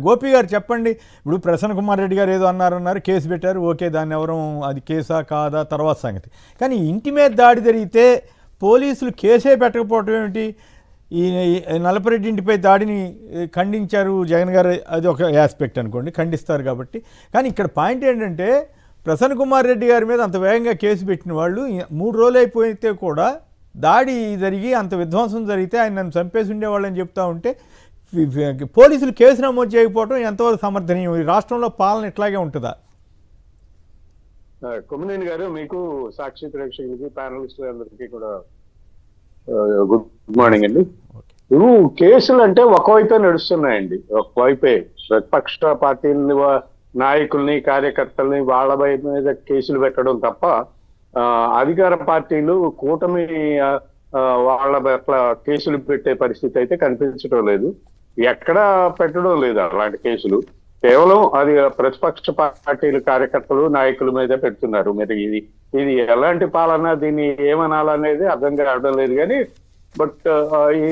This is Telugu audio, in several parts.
గోపి గారు చెప్పండి. ఇప్పుడు ప్రసన్న కుమార్ రెడ్డి గారు ఏదో అన్నారు, కేసు పెట్టారు. ఓకే, దాన్ని ఎవరు అది కేసా కాదా తర్వాత సంగతి. కానీ ఇంటి మీద దాడి జరిగితే పోలీసులు కేసే పెట్టకపోవటం ఏమిటి? ఈ నలపరెడ్డి ఇంటిపై దాడిని ఖండించారు జగన్ గారు, అది ఒక ఆస్పెక్ట్ అనుకోండి, ఖండిస్తారు కాబట్టి. కానీ ఇక్కడ పాయింట్ ఏంటంటే ప్రసన్న కుమార్ రెడ్డి గారి మీద అంత వేగంగా కేసు పెట్టిన వాళ్ళు 3 రోజులు అయిపోయితే కూడా దాడి జరిగి అంత విధ్వంసం జరిగితే ఆయన నన్ను చంపేసి ఉండేవాళ్ళని చెప్తా ఉంటే పోలీసులు కేసు నమోదు చేయకపోవడం ఎంతవరకు సమర్థనీయం? ఈ రాష్ట్రంలో పాలన ఇట్లాగే ఉంటుందా? కొమ్మినేని గారు, మీకు సాక్షి ప్రేక్షకులకి ప్యానలిస్టులు అందరికీ కూడా గుడ్ మార్నింగ్ అండి. ఇప్పుడు కేసులు అంటే ఒకవైపే నడుస్తున్నాయండి. ఒకవైపే ప్రతిపక్ష పార్టీలని నాయకుల్ని కార్యకర్తల్ని వాళ్ళ మీద కేసులు పెట్టడం తప్ప అధికార పార్టీలు కూటమి వాళ్ళ పట్ల కేసులు పెట్టే పరిస్థితి అయితే కనిపించడం లేదు. ఎక్కడా పెట్టడం లేదు అలాంటి కేసులు. కేవలం అది ప్రతిపక్ష పార్టీలు కార్యకర్తలు నాయకుల మీద పెడుతున్నారు. మరి ఇది ఎలాంటి పాలన, దీన్ని ఏమనాలనేది అర్థం కావడం లేదు. కానీ బట్ ఈ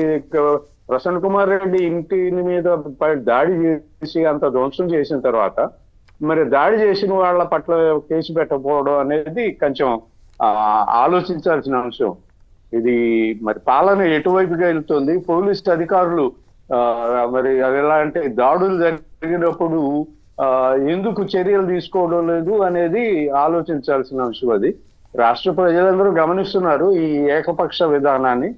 ప్రసన్న కుమార్ రెడ్డి ఇంటి మీద దాడి చేసి అంత ధ్వంసం చేసిన తర్వాత మరి దాడి చేసిన వాళ్ళ పట్ల కేసు పెట్టకపోవడం అనేది కొంచెం ఆలోచించాల్సిన అంశం. ఇది మరి పాలన ఎటువైపుగా వెళ్తుంది? పోలీసు అధికారులు మరి అది ఎలా అంటే దాడులు జరిగినప్పుడు ఎందుకు చర్యలు తీసుకోవడం లేదు అనేది ఆలోచించాల్సిన అంశం. అది రాష్ట్ర ప్రజలందరూ గమనిస్తున్నారు ఈ ఏకపక్ష విధానాన్ని.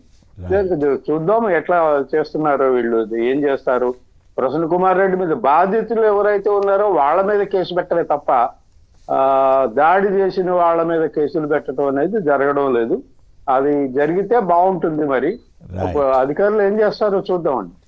చూద్దాం ఎట్లా చేస్తున్నారో వీళ్ళు, ఏం చేస్తారు. ప్రసన్న కుమార్ రెడ్డి మీద బాధితులు ఎవరైతే ఉన్నారో వాళ్ళ మీద కేసు పెట్టలే తప్ప దాడి చేసిన వాళ్ళ మీద కేసులు పెట్టడం అనేది జరగడం లేదు. అది జరిగితే బాగుంటుంది. మరి అధికారులు ఏం చేస్తారో చూద్దామండి.